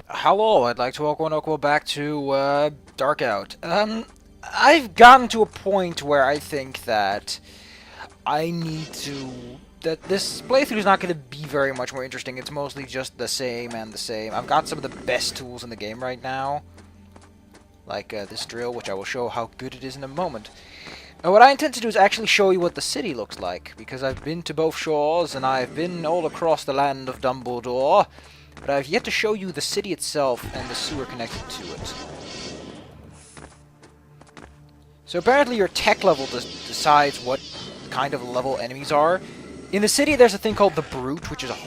Hello, I'd like to welcome back to Darkout. I've gotten to a point where I think that I need to... that this playthrough is not going to be very much more interesting. It's mostly just the same and the same. I've got some of the best tools in the game right now. Like this drill, which I will show how good it is in a moment. And what I intend to do is actually show you what the city looks like, because I've been to both shores, and I've been all across the land of Dumbledore, but I've yet to show you the city itself and the sewer connected to it. So apparently your tech level decides what kind of level enemies are. In the city there's a thing called the Brute, which is a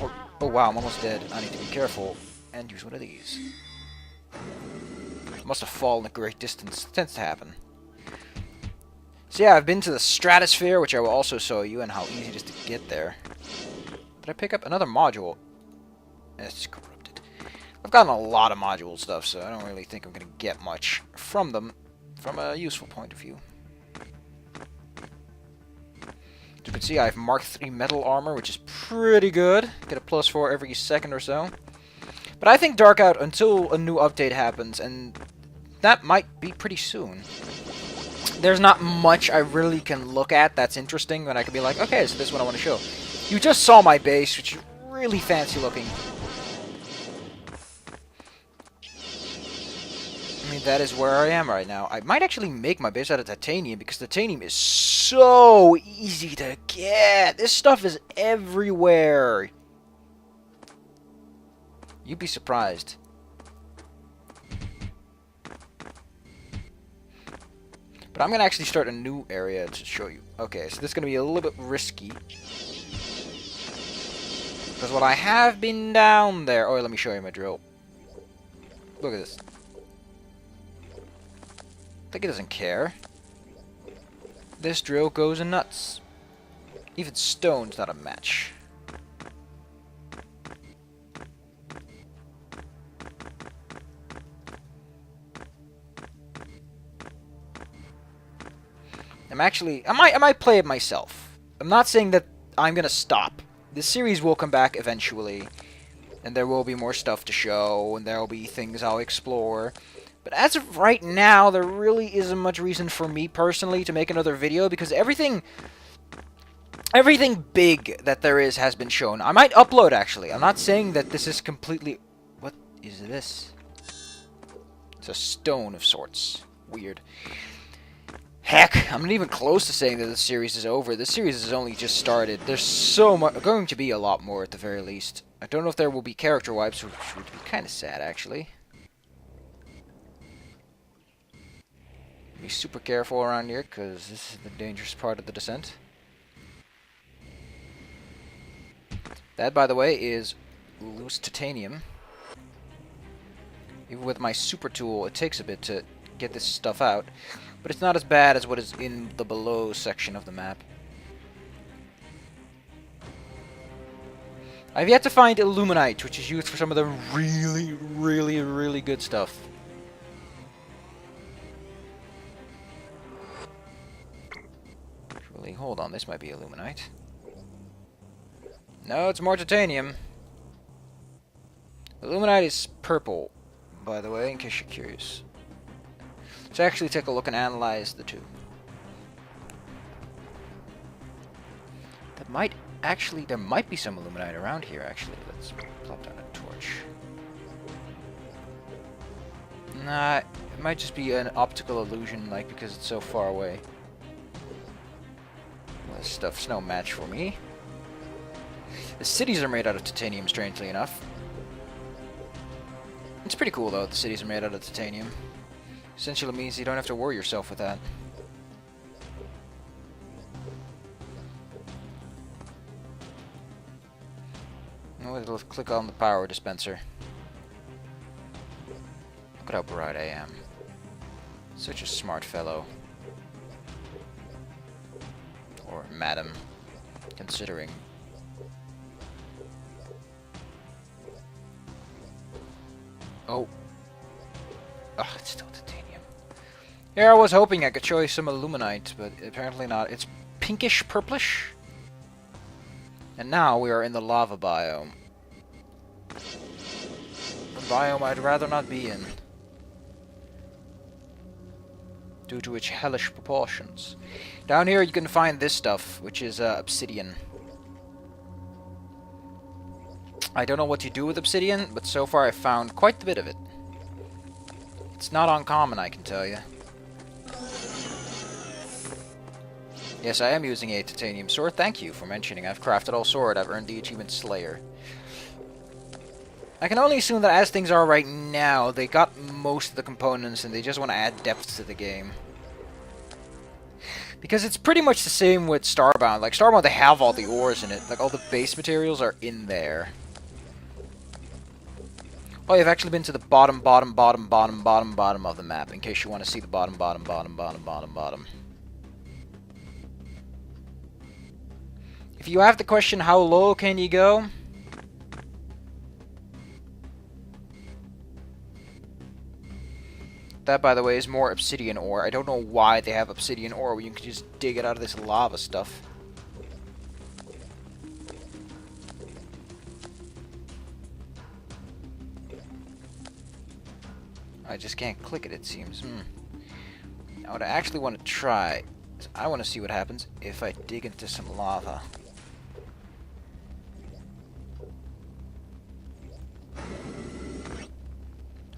oh wow, I'm almost dead. I need to be careful and use one of these. Must have fallen a great distance. It tends to happen. So yeah, I've been to the Stratosphere, which I will also show you, and how easy it is to get there. Did I pick up another module? It's corrupted. I've gotten a lot of module stuff, so I don't really think I'm going to get much from them from a useful point of view. As you can see, I have Mark III metal armor, which is pretty good. Get a +4 every second or so. But I think Darkout until a new update happens, and that might be pretty soon. There's not much I really can look at that's interesting, but I can be like, okay, so this is what I want to show. You just saw my base, which is really fancy looking. I mean, that is where I am right now. I might actually make my base out of titanium, because titanium is so easy to get. This stuff is everywhere. You'd be surprised. But I'm going to actually start a new area to show you. Okay, so this is going to be a little bit risky. Because what I have been down there... Oh, let me show you my drill. Look at this. I think it doesn't care. This drill goes nuts. Even stone's not a match. I might play it myself. I'm not saying that I'm gonna stop. This series will come back eventually, and there will be more stuff to show, and there will be things I'll explore. But as of right now, there really isn't much reason for me personally to make another video, because everything big that there is has been shown. I might upload, actually. I'm not saying that this is completely... What is this? It's a stone of sorts. Weird. Heck, I'm not even close to saying that the series is over. The series has only just started. There's so much, going to be a lot more at the very least. I don't know if there will be character wipes, which would be kind of sad, actually. Be super careful around here, because this is the dangerous part of the descent. That, by the way, is loose titanium. Even with my super tool, it takes a bit to get this stuff out. But it's not as bad as what is in the below section of the map. I've yet to find illuminite, which is used for some of the really, really, really good stuff. Actually, hold on, this might be illuminite. No, it's more titanium. Illuminite is purple, by the way, in case you're curious. Let's actually take a look and analyze the two. That might actually, there might be some illuminite around here, actually. Let's plop down a torch. Nah, it might just be an optical illusion, like, because it's so far away. Well, this stuff's no match for me. The cities are made out of titanium, strangely enough. It's pretty cool, though, the cities are made out of titanium. Essentially means you don't have to worry yourself with that. Let's click on the power dispenser. Look at how bright I am. Such a smart fellow. Or madam, considering. Oh. Ugh, it's still titanium. Here I was hoping I could show you some illuminite, but apparently not. It's pinkish purplish. And now we are in the lava biome. biome I'd rather not be in, due to its hellish proportions. Down here you can find this stuff, which is obsidian. I don't know what you do with obsidian, but so far I've found quite a bit of it. It's not uncommon, I can tell you. Yes, I am using a titanium sword. Thank you for mentioning. I've crafted all sword. I've earned the achievement Slayer. I can only assume that as things are right now, they got most of the components and they just want to add depth to the game. Because it's pretty much the same with Starbound. Like, Starbound, they have all the ores in it. Like, all the base materials are in there. Oh, you've actually been to the bottom of the map, in case you want to see the bottom. If you have the question, how low can you go? That, by the way, is more obsidian ore. I don't know why they have obsidian ore where you can just dig it out of this lava stuff. I just can't click it, it seems. Now, what I actually want to try is I want to see what happens if I dig into some lava.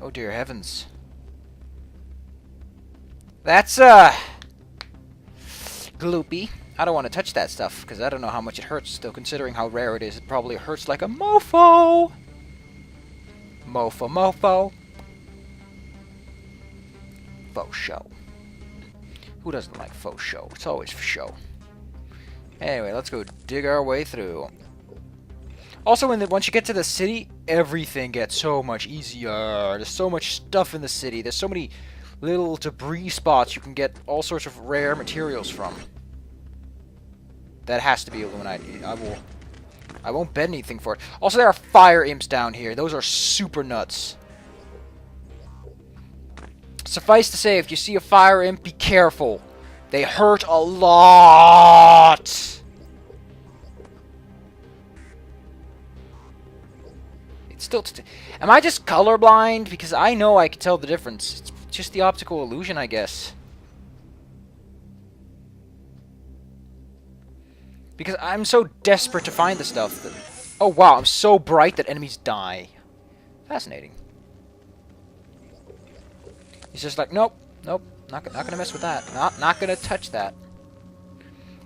Oh dear heavens. That's, gloopy. I don't want to touch that stuff, because I don't know how much it hurts, still considering how rare it is. It probably hurts like a mofo! Mofo. Faux show. Who doesn't like faux show? It's always for show. Anyway, let's go dig our way through. Also, once you get to the city, everything gets so much easier. There's so much stuff in the city. There's so many little debris spots you can get all sorts of rare materials from. That has to be Illuminati. I won't bet anything for it. Also, there are fire imps down here. Those are super nuts. Suffice to say, if you see a fire imp, be careful. They hurt a lot. Still, am I just colorblind? Because I know I can tell the difference. It's just the optical illusion, I guess. Because I'm so desperate to find the stuff that... Oh wow, I'm so bright that enemies die. Fascinating. He's just like, nope, not gonna mess with that. Not gonna touch that.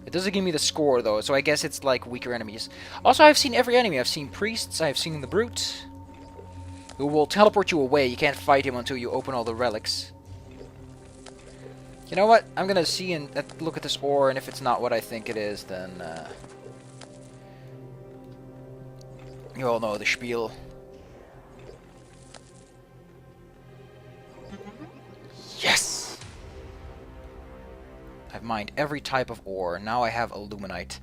It doesn't give me the score though, so I guess it's like weaker enemies. Also, I've seen every enemy. I've seen priests. I've seen the brute, who will teleport you away. You can't fight him until you open all the relics. You know what? I'm gonna see and look at this ore, and if it's not what I think it is, then you all know the spiel. Yes! I've mined every type of ore. Now I have illuminite.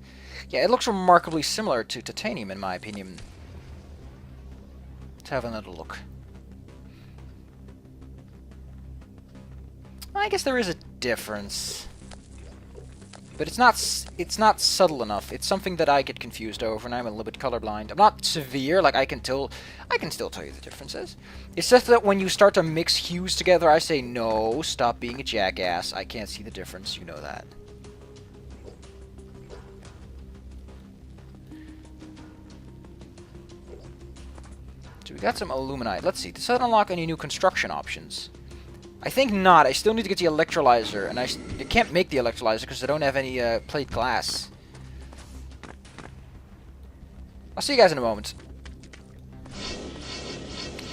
Yeah, it looks remarkably similar to titanium, in my opinion. Let's have another look. I guess there is a difference, but it's not subtle enough. It's something that I get confused over, and I'm a little bit colorblind. I'm not severe, like I can still tell you the differences. It's just that when you start to mix hues together, I say no, stop being a jackass. I can't see the difference. You know that. So we got some illuminite. Let's see. Does that unlock any new construction options? I think not. I still need to get the electrolyzer, and I can't make the electrolyzer because I don't have any plate glass. I'll see you guys in a moment.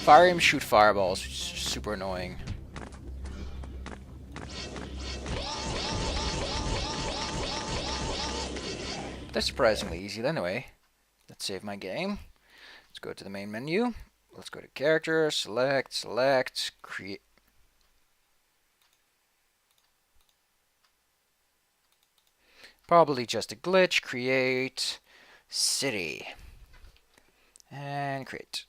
Fire him, shoot fireballs, which is super annoying. They're surprisingly easy anyway. Let's save my game. Let's go to the main menu. Let's go to character, select, create. Probably just a glitch. Create city. And create.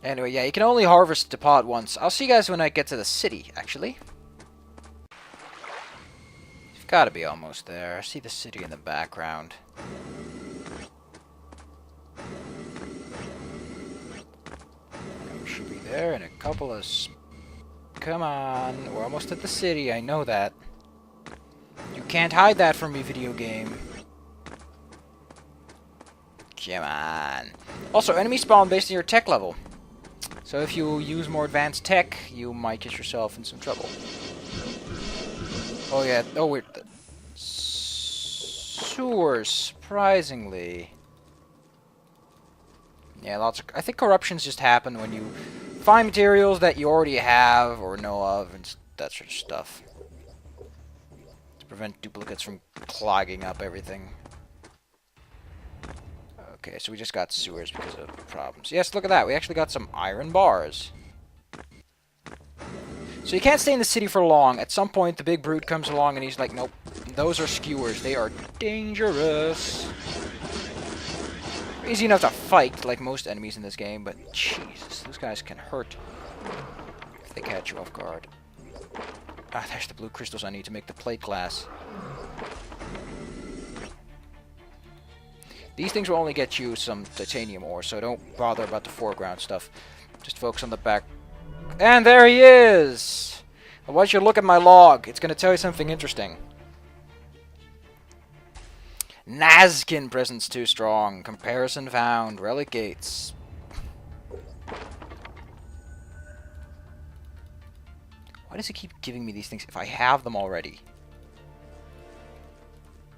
Anyway, yeah, you can only harvest the pod once. I'll see you guys when I get to the city, actually. You've got to be almost there. I see the city in the background. And we should be there in a couple of... Come on, we're almost at the city, I know that. You can't hide that from me, video game. Come on. Also, enemies spawn based on your tech level. So if you use more advanced tech, you might get yourself in some trouble. Oh yeah, oh wait. Sewers, surprisingly. Yeah, lots of... I think corruptions just happen when you find materials that you already have or know of and that sort of stuff. To prevent duplicates from clogging up everything. Okay, so we just got sewers because of problems. Yes, look at that. We actually got some iron bars. So you can't stay in the city for long. At some point, the big brute comes along and he's like, nope, those are skewers. They are dangerous. Easy enough to fight, like most enemies in this game, but Jesus, those guys can hurt if they catch you off guard. Ah, there's the blue crystals I need to make the plate glass. These things will only get you some titanium ore, so don't bother about the foreground stuff. Just focus on the back. And there he is! I want you to look at my log. It's going to tell you something interesting. Nazkin presence too strong. Comparison found. Relic gates. Why does it keep giving me these things if I have them already?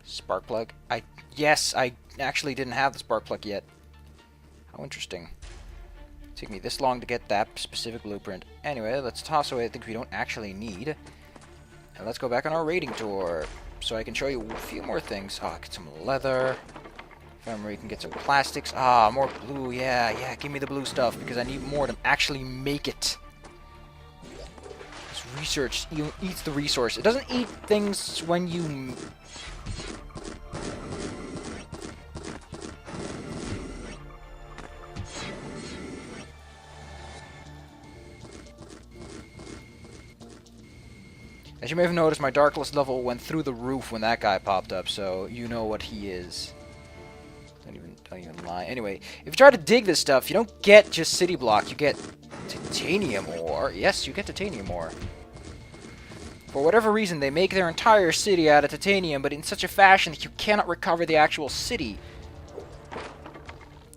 Spark plug. Yes, I actually didn't have the spark plug yet. How interesting. It took me this long to get that specific blueprint. Anyway, let's toss away the things we don't actually need. And let's go back on our raiding tour. So I can show you a few more things. Oh, get some leather. If I remember, you can get some plastics. Ah, more blue. Yeah, give me the blue stuff because I need more to actually make it. This research eats the resource. It doesn't eat things when you... As you may have noticed, my Darkless level went through the roof when that guy popped up, so you know what he is. Don't even lie. Anyway, if you try to dig this stuff, you don't get just city block, you get titanium ore. Yes, you get titanium ore. For whatever reason, they make their entire city out of titanium, but in such a fashion that you cannot recover the actual city.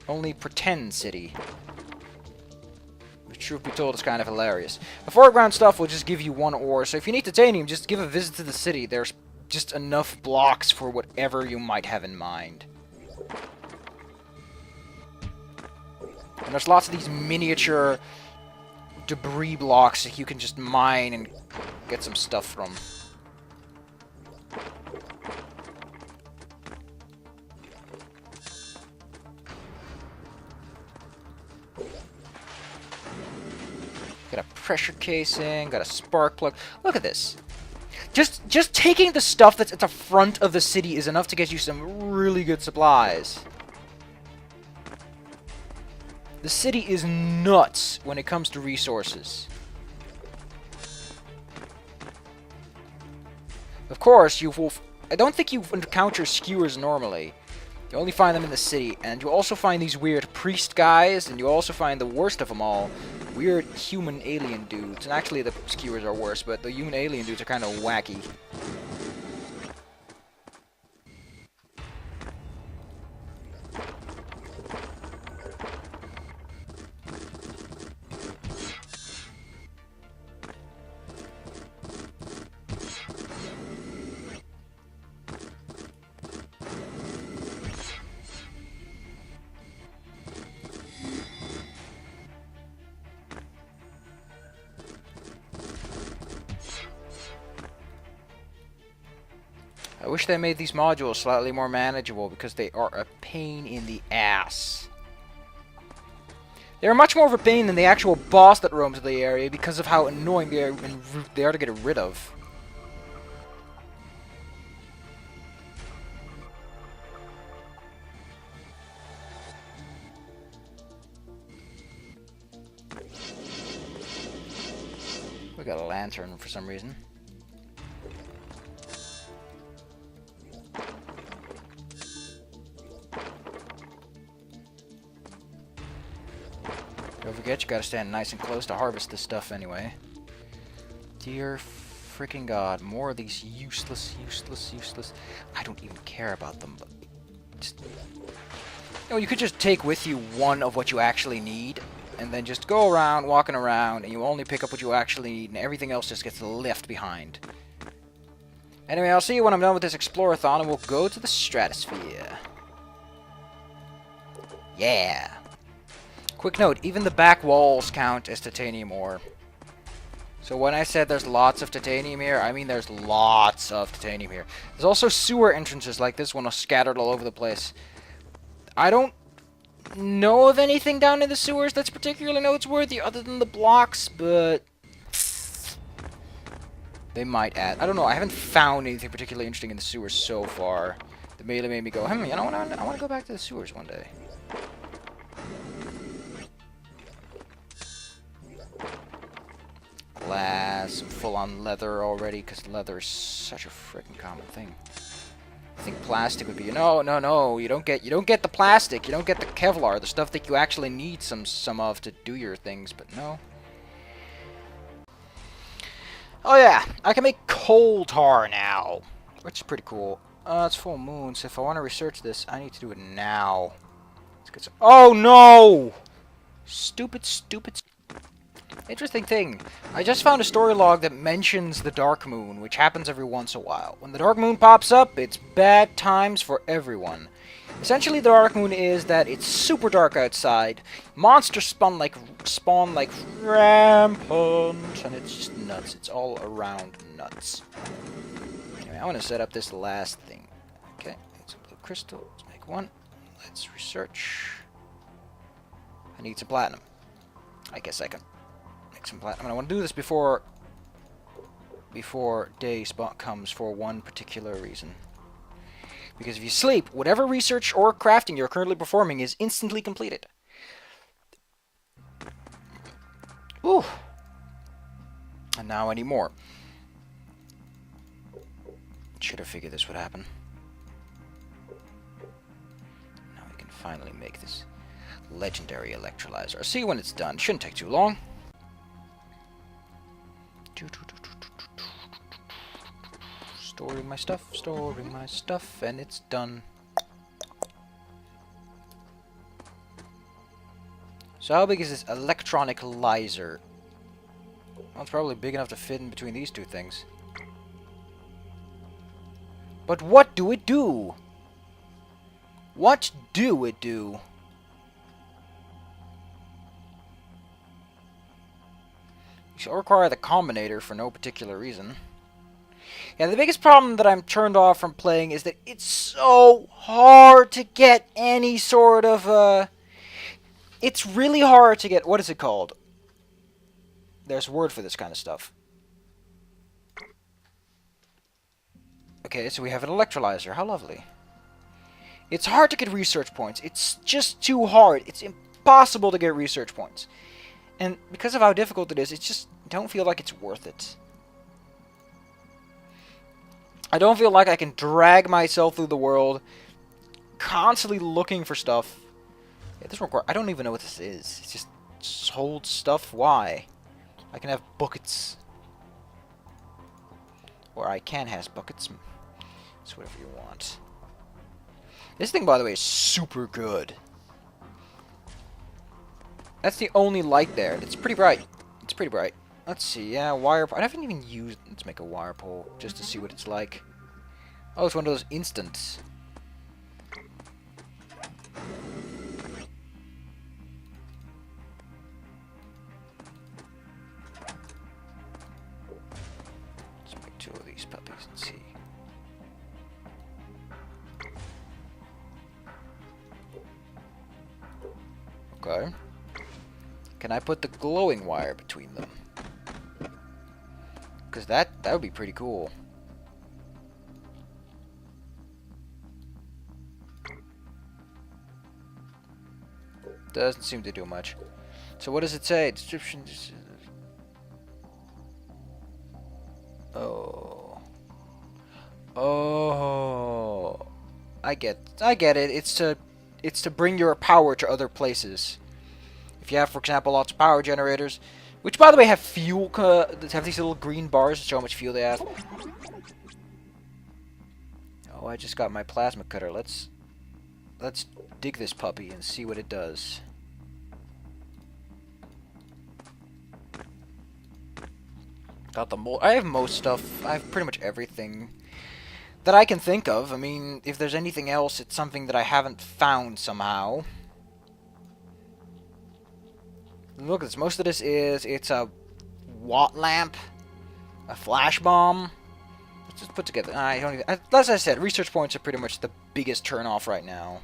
Only pretend city. Truth be told, it's kind of hilarious. The foreground stuff will just give you one ore, so if you need titanium, just give a visit to the city. There's just enough blocks for whatever you might have in mind. And there's lots of these miniature debris blocks that you can just mine and get some stuff from. Got a pressure casing, got a spark plug. Look at this. Just taking the stuff that's at the front of the city is enough to get you some really good supplies. The city is nuts when it comes to resources. Of course, I don't think you encounter skewers normally. You only find them in the city, and you also find these weird priest guys, and you also find the worst of them all, weird human alien dudes. And actually the skewers are worse, but the human alien dudes are kind of wacky. I wish they made these modules slightly more manageable because they are a pain in the ass. They're much more of a pain than the actual boss that roams the area because of how annoying they are to get rid of. lantern for some reason. Don't forget, you gotta stand nice and close to harvest this stuff anyway. Dear freaking god, more of these useless. I don't even care about them, but just... You know, you could just take with you one of what you actually need, and then just go around, walking around, and you only pick up what you actually need, and everything else just gets left behind. Anyway, I'll see you when I'm done with this Explorathon, and we'll go to the Stratosphere. Yeah! Quick note, even the back walls count as titanium ore. So when I said there's lots of titanium here, I mean there's lots of titanium here. There's also sewer entrances like this one are scattered all over the place. I don't know of anything down in the sewers that's particularly noteworthy other than the blocks, but they might add. I don't know, I haven't found anything particularly interesting in the sewers so far that really made me go, you know what, I want to go back to the sewers one day. Glass, full-on leather already, because leather is such a freaking common thing. I think plastic would be no. You don't get the plastic. You don't get the Kevlar, the stuff that you actually need some of to do your things. But no. Oh yeah, I can make coal tar now, which is pretty cool. It's full moon, so if I want to research this, I need to do it now. Let's get some. Oh no! Stupid. Interesting thing, I just found a story log that mentions the dark moon, which happens every once in a while. When the dark moon pops up, it's bad times for everyone. Essentially, the dark moon is that it's super dark outside, monsters spawn like rampant, and it's just nuts. It's all around nuts. Anyway, I want to set up this last thing. Okay, it's a blue crystal. Let's make one. Let's research. I need some platinum. I guess I can make some platinum. I want to do this before day spot comes for one particular reason. Because if you sleep, whatever research or crafting you're currently performing is instantly completed. Ooh. And now I need more. Should have figured this would happen. Now we can finally make this legendary electrolyzer. I'll see you when it's done. Shouldn't take too long. Storing my stuff, and it's done. So how big is this electrolyzer? Well, it's probably big enough to fit in between these two things. But what do it do? What do it do? You shall require the combinator for no particular reason. Yeah, the biggest problem that I'm turned off from playing is that it's so hard to get any sort of, it's really hard to get, what is it called? There's a word for this kind of stuff. Okay, so we have an electrolyzer. How lovely. It's hard to get research points. It's just too hard. It's impossible to get research points. And because of how difficult it is, it just don't feel like it's worth it. I don't feel like I can drag myself through the world constantly looking for stuff. Yeah, this requires, I don't even know what this is. It's just hold stuff. Why? I can have buckets. Or I can have buckets. It's whatever you want. This thing, by the way, is super good. That's the only light there. It's pretty bright. It's pretty bright. Let's see. Yeah, wire. I haven't even used. Let's make a wire pole just to see what it's like. Oh, it's one of those instants. Let's make two of these puppies and see. Okay. Can I put the glowing wire between them? Because that would be pretty cool. Doesn't seem to do much. So what does it say? Description. I get it. It's to bring your power to other places. If you have, for example, lots of power generators, which by the way have fuel, have these little green bars to show how much fuel they have. Oh, I just got my plasma cutter. Let's dig this puppy and see what it does. Got the mold. I have most stuff. I have pretty much everything that I can think of. I mean, if there's anything else, it's something that I haven't found somehow. Look at this. Most of this it's a watt lamp, a flash bomb. Let's just put together. I don't even. As I said, research points are pretty much the biggest turn off right now.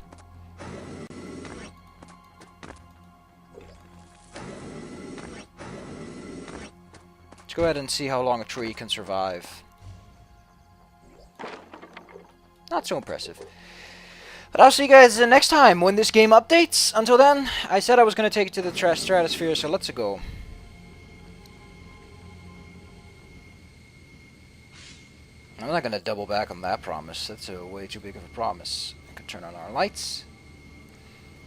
Let's go ahead and see how long a tree can survive. Not so impressive. But I'll see you guys next time when this game updates. Until then, I said I was going to take it to the Stratosphere, so let's go. I'm not going to double back on that promise. That's way too big of a promise. I can turn on our lights.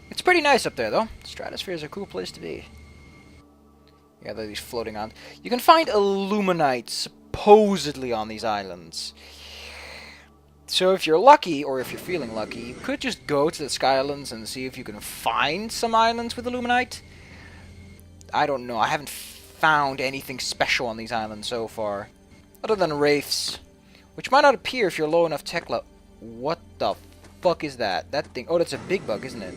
It's pretty nice up there, though. Stratosphere is a cool place to be. Yeah, there are these floating on. You can find illuminite supposedly on these islands. So if you're lucky, or if you're feeling lucky, you could just go to the Sky Islands and see if you can find some islands with illuminite. I don't know. I haven't found anything special on these islands so far. Other than wraiths, which might not appear if you're low enough tech level. What the fuck is that? That thing. Oh, that's a big bug, isn't it?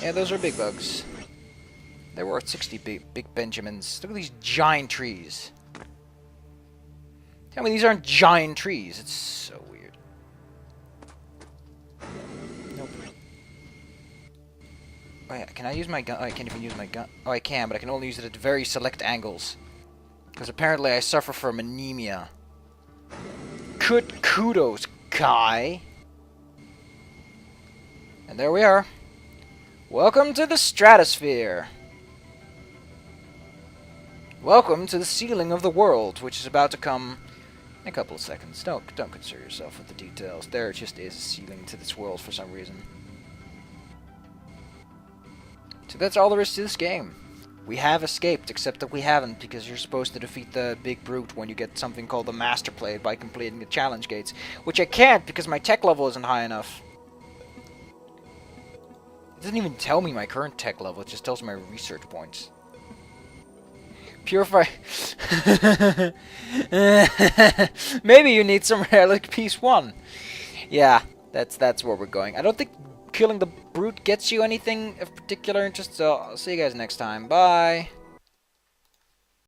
Yeah, those are big bugs. They're worth 60 big Benjamins. Look at these giant trees. Tell me these aren't giant trees. It's so weird. Nope. Oh yeah, can I use my gun? Oh, I can't even use my gun. Oh, I can, but I can only use it at very select angles. Because apparently I suffer from anemia. Kudos, Kai. And there we are. Welcome to the Stratosphere. Welcome to the ceiling of the world, which is about to come in a couple of seconds. Don't concern yourself with the details. There just is a ceiling to this world for some reason. So that's all there is to this game. We have escaped, except that we haven't, because you're supposed to defeat the big brute when you get something called the Master Plate by completing the challenge gates, which I can't because my tech level isn't high enough. It doesn't even tell me my current tech level, it just tells me my research points. Purify... Maybe you need some relic piece 1. Yeah, that's where we're going. I don't think killing the brute gets you anything of particular interest, so I'll see you guys next time. Bye!